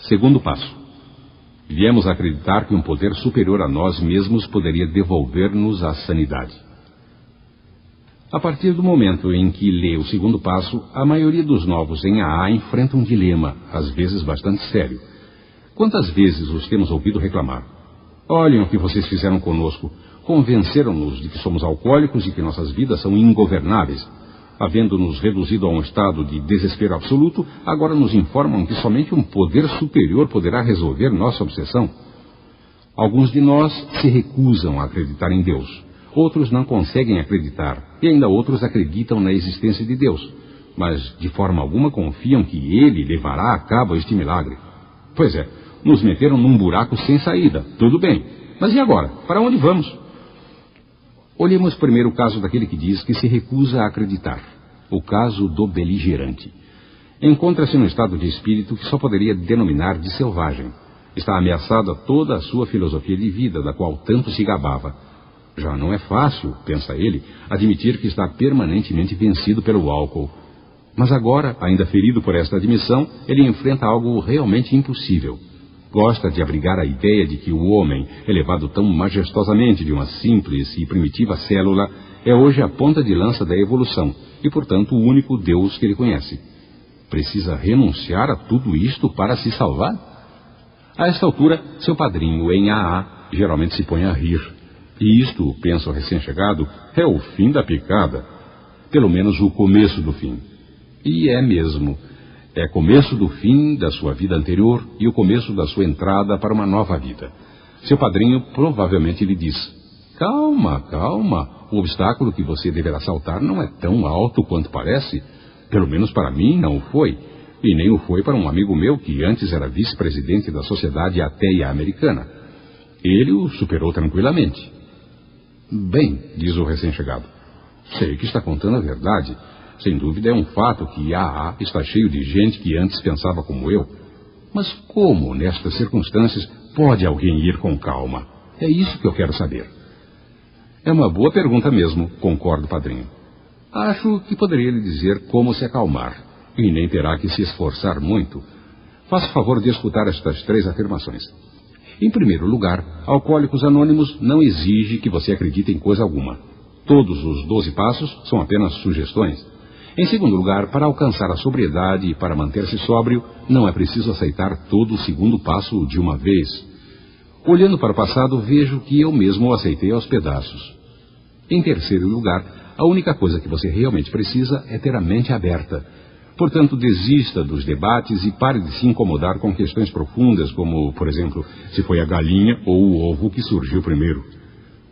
Segundo passo. Viemos a acreditar que um poder superior a nós mesmos poderia devolver-nos a sanidade. A partir do momento em que lê o segundo passo, a maioria dos novos em AA enfrenta um dilema, às vezes bastante sério. Quantas vezes os temos ouvido reclamar? Olhem o que vocês fizeram conosco. Convenceram-nos de que somos alcoólicos e que nossas vidas são ingovernáveis. Havendo-nos reduzido a um estado de desespero absoluto, agora nos informam que somente um poder superior poderá resolver nossa obsessão. Alguns de nós se recusam a acreditar em Deus. Outros não conseguem acreditar, e ainda outros acreditam na existência de Deus, mas de forma alguma confiam que Ele levará a cabo este milagre. Pois é, nos meteram num buraco sem saída, tudo bem, mas e agora? Para onde vamos? Olhemos primeiro o caso daquele que diz que se recusa a acreditar, o caso do beligerante. Encontra-se num estado de espírito que só poderia denominar de selvagem. Está ameaçada toda a sua filosofia de vida, da qual tanto se gabava. Já não é fácil, pensa ele, admitir que está permanentemente vencido pelo álcool. Mas agora, ainda ferido por esta admissão, ele enfrenta algo realmente impossível. Gosta de abrigar a ideia de que o homem, elevado tão majestosamente de uma simples e primitiva célula, é hoje a ponta de lança da evolução e, portanto, o único Deus que ele conhece. Precisa renunciar a tudo isto para se salvar? A esta altura, seu padrinho em AA geralmente se põe a rir. E isto, pensa o recém-chegado, é o fim da picada. Pelo menos o começo do fim. E é mesmo. É começo do fim da sua vida anterior e o começo da sua entrada para uma nova vida. Seu padrinho provavelmente lhe diz: calma, calma, o obstáculo que você deverá saltar não é tão alto quanto parece. Pelo menos para mim não o foi. E nem o foi para um amigo meu que antes era vice-presidente da Sociedade Ateia Americana. Ele o superou tranquilamente. Bem, diz o recém-chegado, sei que está contando a verdade. Sem dúvida é um fato que AA está cheio de gente que antes pensava como eu. Mas como, nestas circunstâncias, pode alguém ir com calma? É isso que eu quero saber. É uma boa pergunta mesmo, concordo, padrinho. Acho que poderia lhe dizer como se acalmar, e nem terá que se esforçar muito. Faça o favor de escutar estas 3 afirmações. Em primeiro lugar, Alcoólicos Anônimos não exige que você acredite em coisa alguma. Todos os 12 passos são apenas sugestões. Em segundo lugar, para alcançar a sobriedade e para manter-se sóbrio, não é preciso aceitar todo o segundo passo de uma vez. Olhando para o passado, vejo que eu mesmo o aceitei aos pedaços. Em terceiro lugar, a única coisa que você realmente precisa é ter a mente aberta. Portanto, desista dos debates e pare de se incomodar com questões profundas, como, por exemplo, se foi a galinha ou o ovo que surgiu primeiro.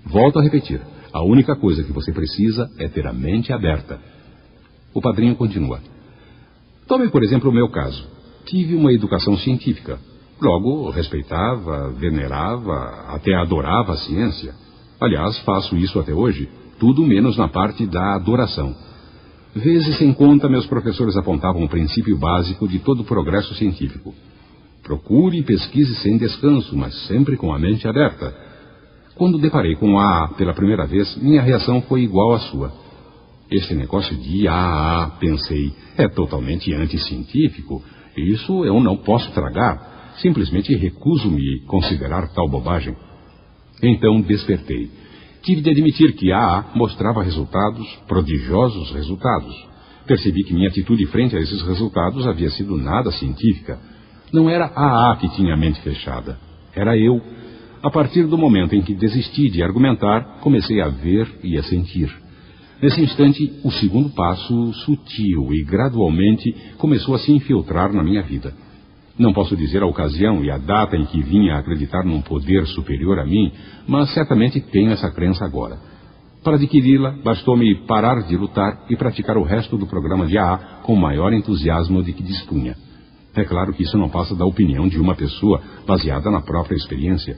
Volto a repetir, a única coisa que você precisa é ter a mente aberta. O padrinho continua. Tome, por exemplo, o meu caso. Tive uma educação científica. Logo, respeitava, venerava, até adorava a ciência. Aliás, faço isso até hoje, tudo menos na parte da adoração. Vezes sem conta, meus professores apontavam o princípio básico de todo progresso científico. Procure e pesquise sem descanso, mas sempre com a mente aberta. Quando deparei com AA pela primeira vez, minha reação foi igual à sua. Esse negócio de AA, pensei, é totalmente anticientífico. Isso eu não posso tragar. Simplesmente recuso-me considerar tal bobagem. Então despertei. Tive de admitir que AA mostrava resultados, prodigiosos resultados. Percebi que minha atitude frente a esses resultados havia sido nada científica. Não era AA que tinha a mente fechada. Era eu. A partir do momento em que desisti de argumentar, comecei a ver e a sentir. Nesse instante, o segundo passo, sutil e gradualmente, começou a se infiltrar na minha vida. Não posso dizer a ocasião e a data em que vinha a acreditar num poder superior a mim, mas certamente tenho essa crença agora. Para adquiri-la, bastou-me parar de lutar e praticar o resto do programa de AA com o maior entusiasmo de que dispunha. É claro que isso não passa da opinião de uma pessoa baseada na própria experiência.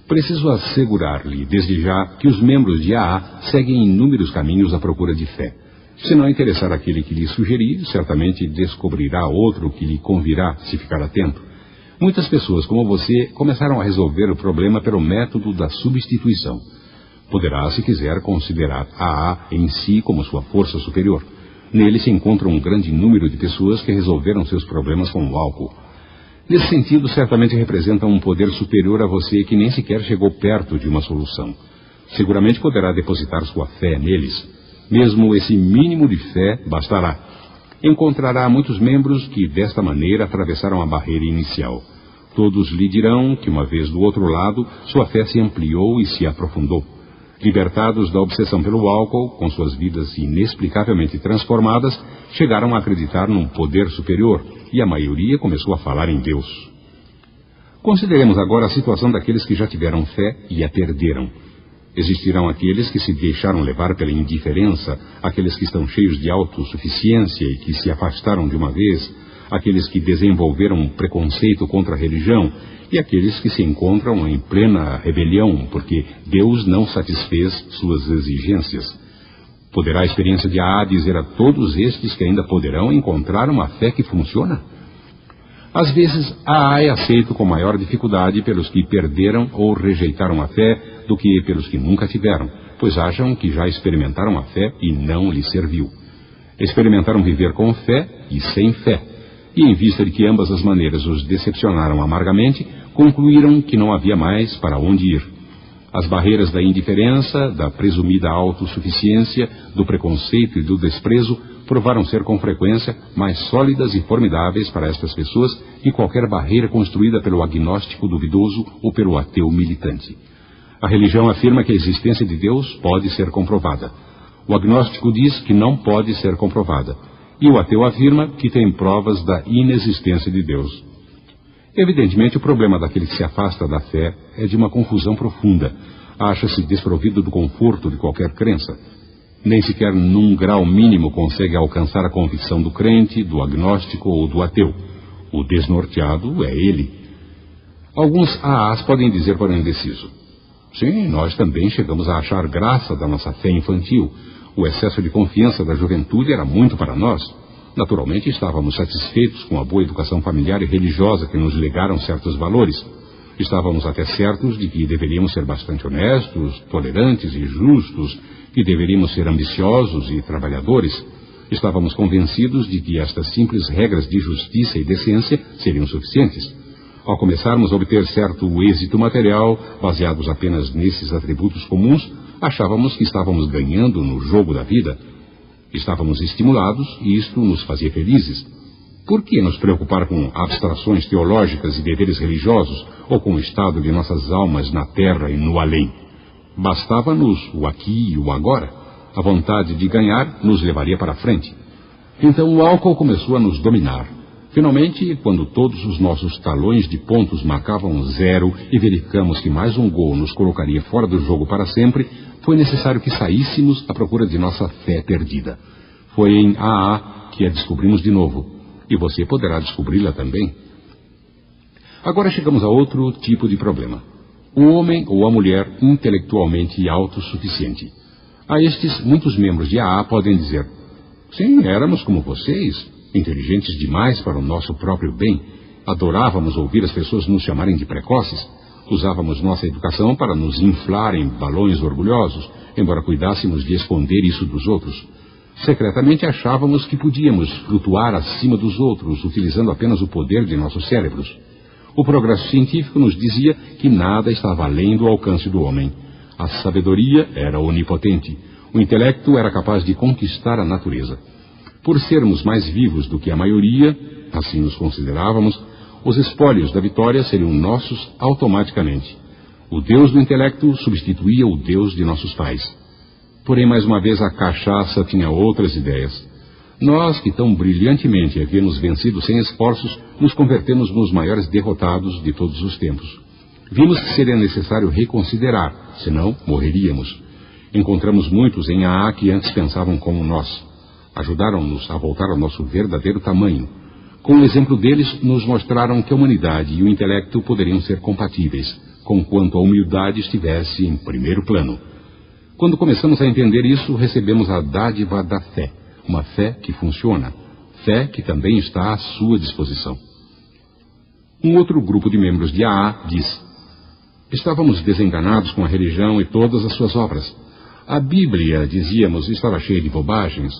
Preciso assegurar-lhe, desde já, que os membros de AA seguem inúmeros caminhos à procura de fé. Se não interessar aquele que lhe sugerir, certamente descobrirá outro que lhe convirá, se ficar atento. Muitas pessoas como você começaram a resolver o problema pelo método da substituição. Poderá, se quiser, considerar AA em si como sua força superior. Nele se encontra um grande número de pessoas que resolveram seus problemas com o álcool. Nesse sentido, certamente representam um poder superior a você que nem sequer chegou perto de uma solução. Seguramente poderá depositar sua fé neles. Mesmo esse mínimo de fé bastará. Encontrará muitos membros que, desta maneira, atravessaram a barreira inicial. Todos lhe dirão que, uma vez do outro lado, sua fé se ampliou e se aprofundou. Libertados da obsessão pelo álcool, com suas vidas inexplicavelmente transformadas, chegaram a acreditar num poder superior, e a maioria começou a falar em Deus. Consideremos agora a situação daqueles que já tiveram fé e a perderam. Existirão aqueles que se deixaram levar pela indiferença, aqueles que estão cheios de autossuficiência e que se afastaram de uma vez, aqueles que desenvolveram um preconceito contra a religião e aqueles que se encontram em plena rebelião porque Deus não satisfez suas exigências. Poderá a experiência de AA dizer a todos estes que ainda poderão encontrar uma fé que funciona? Às vezes, AA é aceito com maior dificuldade pelos que perderam ou rejeitaram a fé do que pelos que nunca tiveram, pois acham que já experimentaram a fé e não lhes serviu. Experimentaram viver com fé e sem fé, e em vista de que ambas as maneiras os decepcionaram amargamente, concluíram que não havia mais para onde ir. As barreiras da indiferença, da presumida autossuficiência, do preconceito e do desprezo provaram ser com frequência mais sólidas e formidáveis para estas pessoas que qualquer barreira construída pelo agnóstico duvidoso ou pelo ateu militante. A religião afirma que a existência de Deus pode ser comprovada. O agnóstico diz que não pode ser comprovada. E o ateu afirma que tem provas da inexistência de Deus. Evidentemente, o problema daquele que se afasta da fé é de uma confusão profunda. Acha-se desprovido do conforto de qualquer crença. Nem sequer num grau mínimo consegue alcançar a convicção do crente, do agnóstico ou do ateu. O desnorteado é ele. Alguns AAs podem dizer para o indeciso: sim, nós também chegamos a achar graça da nossa fé infantil. O excesso de confiança da juventude era muito para nós. Naturalmente, estávamos satisfeitos com a boa educação familiar e religiosa que nos legaram certos valores. Estávamos até certos de que deveríamos ser bastante honestos, tolerantes e justos, que deveríamos ser ambiciosos e trabalhadores. Estávamos convencidos de que estas simples regras de justiça e decência seriam suficientes. Ao começarmos a obter certo êxito material, baseados apenas nesses atributos comuns, achávamos que estávamos ganhando no jogo da vida. Estávamos estimulados e isto nos fazia felizes. Por que nos preocupar com abstrações teológicas e deveres religiosos ou com o estado de nossas almas na terra e no além? Bastava-nos o aqui e o agora. A vontade de ganhar nos levaria para a frente. Então o álcool começou a nos dominar. Finalmente, quando todos os nossos talões de pontos marcavam 0 e verificamos que mais um gol nos colocaria fora do jogo para sempre, foi necessário que saíssemos à procura de nossa fé perdida. Foi em AA que a descobrimos de novo. E você poderá descobri-la também. Agora chegamos a outro tipo de problema. O homem ou a mulher intelectualmente autossuficiente. A estes, muitos membros de AA podem dizer: sim, éramos como vocês, inteligentes demais para o nosso próprio bem. Adorávamos ouvir as pessoas nos chamarem de precoces. Usávamos nossa educação para nos inflar em balões orgulhosos, embora cuidássemos de esconder isso dos outros. Secretamente achávamos que podíamos flutuar acima dos outros, utilizando apenas o poder de nossos cérebros. O progresso científico nos dizia que nada estava além do alcance do homem. A sabedoria era onipotente. O intelecto era capaz de conquistar a natureza. Por sermos mais vivos do que a maioria, assim nos considerávamos, os espólios da vitória seriam nossos automaticamente. O Deus do intelecto substituía o Deus de nossos pais. Porém, mais uma vez, a cachaça tinha outras ideias. Nós, que tão brilhantemente havíamos vencido sem esforços, nos convertemos nos maiores derrotados de todos os tempos. Vimos que seria necessário reconsiderar, senão morreríamos. Encontramos muitos em AA que antes pensavam como nós. Ajudaram-nos a voltar ao nosso verdadeiro tamanho. Com o exemplo deles, nos mostraram que a humanidade e o intelecto poderiam ser compatíveis, conquanto a humildade estivesse em primeiro plano. Quando começamos a entender isso, recebemos a dádiva da fé, uma fé que funciona, fé que também está à sua disposição. Um outro grupo de membros de AA diz: estávamos desenganados com a religião e todas as suas obras. A Bíblia, dizíamos, estava cheia de bobagens.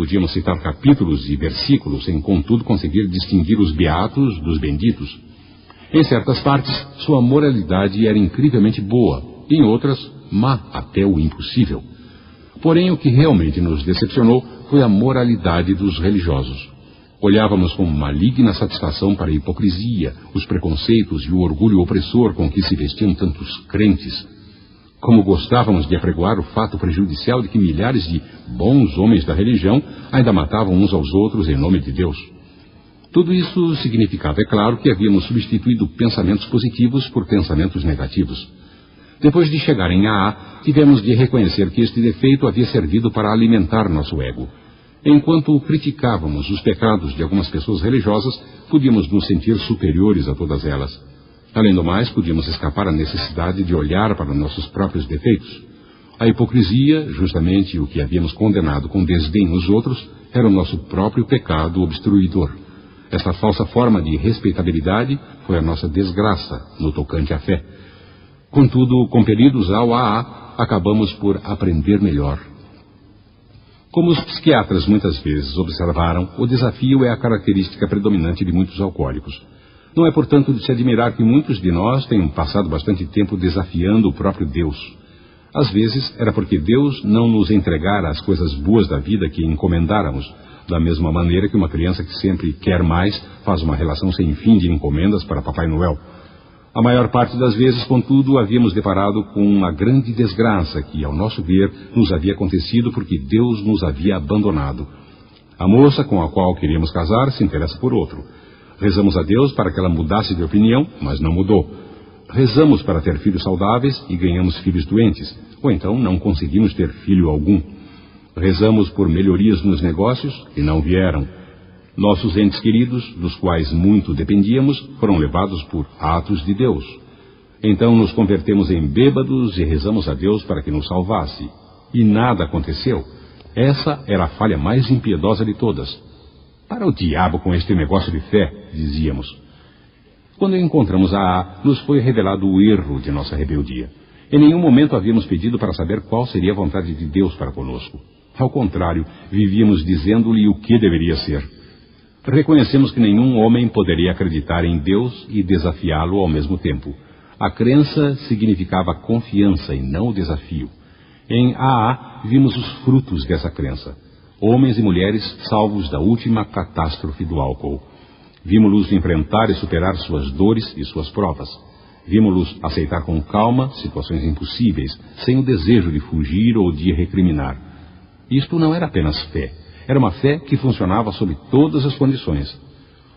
Podíamos citar capítulos e versículos, sem contudo conseguir distinguir os beatos dos benditos. Em certas partes, sua moralidade era incrivelmente boa, em outras, má até o impossível. Porém, o que realmente nos decepcionou foi a moralidade dos religiosos. Olhávamos com maligna satisfação para a hipocrisia, os preconceitos e o orgulho opressor com que se vestiam tantos crentes. Como gostávamos de apregoar o fato prejudicial de que milhares de bons homens da religião ainda matavam uns aos outros em nome de Deus. Tudo isso significava, é claro, que havíamos substituído pensamentos positivos por pensamentos negativos. Depois de chegar em AA, tivemos de reconhecer que este defeito havia servido para alimentar nosso ego. Enquanto criticávamos os pecados de algumas pessoas religiosas, podíamos nos sentir superiores a todas elas. Além do mais, podíamos escapar à necessidade de olhar para nossos próprios defeitos. A hipocrisia, justamente o que havíamos condenado com desdém nos outros, era o nosso próprio pecado obstruidor. Esta falsa forma de respeitabilidade foi a nossa desgraça no tocante à fé. Contudo, compelidos ao AA, acabamos por aprender melhor. Como os psiquiatras muitas vezes observaram, o desafio é a característica predominante de muitos alcoólicos. Não é, portanto, de se admirar que muitos de nós tenham passado bastante tempo desafiando o próprio Deus. Às vezes, era porque Deus não nos entregara as coisas boas da vida que encomendáramos, da mesma maneira que uma criança que sempre quer mais faz uma relação sem fim de encomendas para Papai Noel. A maior parte das vezes, contudo, havíamos deparado com uma grande desgraça que, ao nosso ver, nos havia acontecido porque Deus nos havia abandonado. A moça com a qual queríamos casar se interessa por outro. Rezamos a Deus para que ela mudasse de opinião, mas não mudou. Rezamos para ter filhos saudáveis e ganhamos filhos doentes, ou então não conseguimos ter filho algum. Rezamos por melhorias nos negócios e não vieram. Nossos entes queridos, dos quais muito dependíamos, foram levados por atos de Deus. Então nos convertemos em bêbados e rezamos a Deus para que nos salvasse. E nada aconteceu. Essa era a falha mais impiedosa de todas. Para o diabo com este negócio de fé, dizíamos. Quando encontramos AA, nos foi revelado o erro de nossa rebeldia. Em nenhum momento havíamos pedido para saber qual seria a vontade de Deus para conosco. Ao contrário, vivíamos dizendo-lhe o que deveria ser. Reconhecemos que nenhum homem poderia acreditar em Deus e desafiá-lo ao mesmo tempo. A crença significava confiança e não o desafio. Em AA, vimos os frutos dessa crença. Homens e mulheres salvos da última catástrofe do álcool. Vimos-los enfrentar e superar suas dores e suas provas. Vimos-los aceitar com calma situações impossíveis, sem o desejo de fugir ou de recriminar. Isto não era apenas fé. Era uma fé que funcionava sob todas as condições.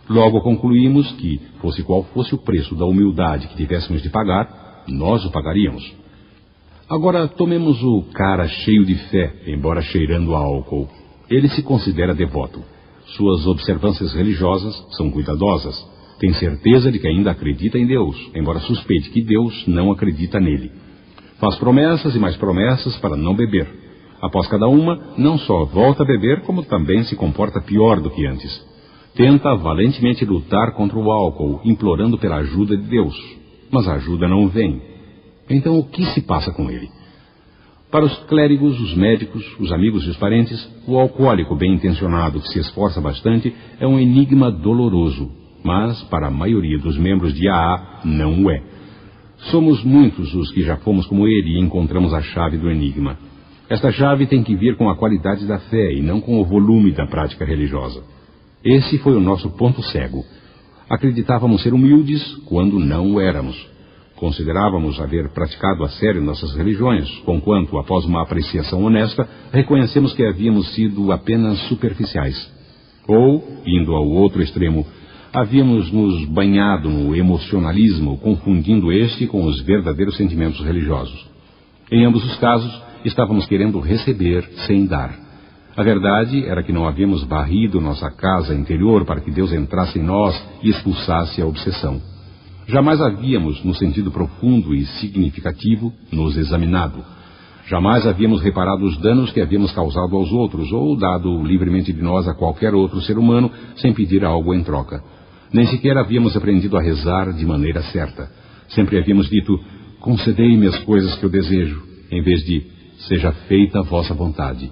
Logo concluímos que, fosse qual fosse o preço da humildade que tivéssemos de pagar, nós o pagaríamos. Agora, tomemos o cara cheio de fé, embora cheirando a álcool. Ele se considera devoto. Suas observâncias religiosas são cuidadosas. Tem certeza de que ainda acredita em Deus, embora suspeite que Deus não acredita nele. Faz promessas e mais promessas para não beber. Após cada uma, não só volta a beber, como também se comporta pior do que antes. Tenta valentemente lutar contra o álcool, implorando pela ajuda de Deus. Mas a ajuda não vem. Então o que se passa com ele? Para os clérigos, os médicos, os amigos e os parentes, o alcoólico bem intencionado que se esforça bastante é um enigma doloroso. Mas, para a maioria dos membros de AA, não o é. Somos muitos os que já fomos como ele e encontramos a chave do enigma. Esta chave tem que vir com a qualidade da fé e não com o volume da prática religiosa. Esse foi o nosso ponto cego. Acreditávamos ser humildes quando não o éramos. Considerávamos haver praticado a sério nossas religiões, conquanto, após uma apreciação honesta, reconhecemos que havíamos sido apenas superficiais. Ou, indo ao outro extremo, havíamos nos banhado no emocionalismo, confundindo este com os verdadeiros sentimentos religiosos. Em ambos os casos, estávamos querendo receber sem dar. A verdade era que não havíamos varrido nossa casa interior para que Deus entrasse em nós e expulsasse a obsessão. Jamais havíamos, no sentido profundo e significativo, nos examinado. Jamais havíamos reparado os danos que havíamos causado aos outros ou dado livremente de nós a qualquer outro ser humano sem pedir algo em troca. Nem sequer havíamos aprendido a rezar de maneira certa. Sempre havíamos dito, concedei-me as coisas que eu desejo, em vez de, seja feita a vossa vontade.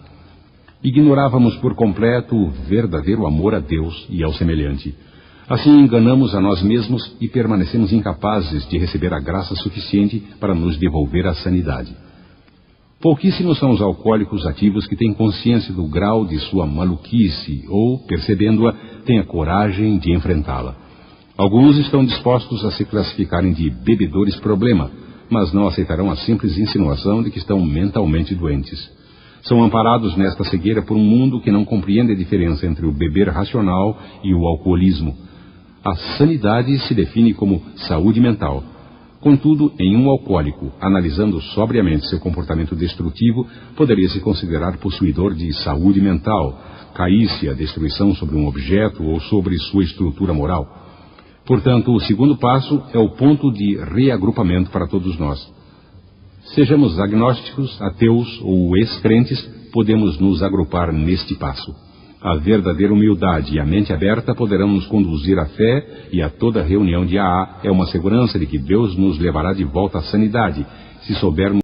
Ignorávamos por completo o verdadeiro amor a Deus e ao semelhante. Assim enganamos a nós mesmos e permanecemos incapazes de receber a graça suficiente para nos devolver a sanidade. Pouquíssimos são os alcoólicos ativos que têm consciência do grau de sua maluquice ou, percebendo-a, têm a coragem de enfrentá-la. Alguns estão dispostos a se classificarem de bebedores problema, mas não aceitarão a simples insinuação de que estão mentalmente doentes. São amparados nesta cegueira por um mundo que não compreende a diferença entre o beber racional e o alcoolismo. A sanidade se define como saúde mental. Contudo, em um alcoólico, analisando sobriamente seu comportamento destrutivo, poderia se considerar possuidor de saúde mental, caísse a destruição sobre um objeto ou sobre sua estrutura moral. Portanto, o segundo passo é o ponto de reagrupamento para todos nós. Sejamos agnósticos, ateus ou ex-crentes, podemos nos agrupar neste passo. A verdadeira humildade e a mente aberta poderão nos conduzir à fé, e a toda reunião de AA é uma segurança de que Deus nos levará de volta à sanidade, se soubermos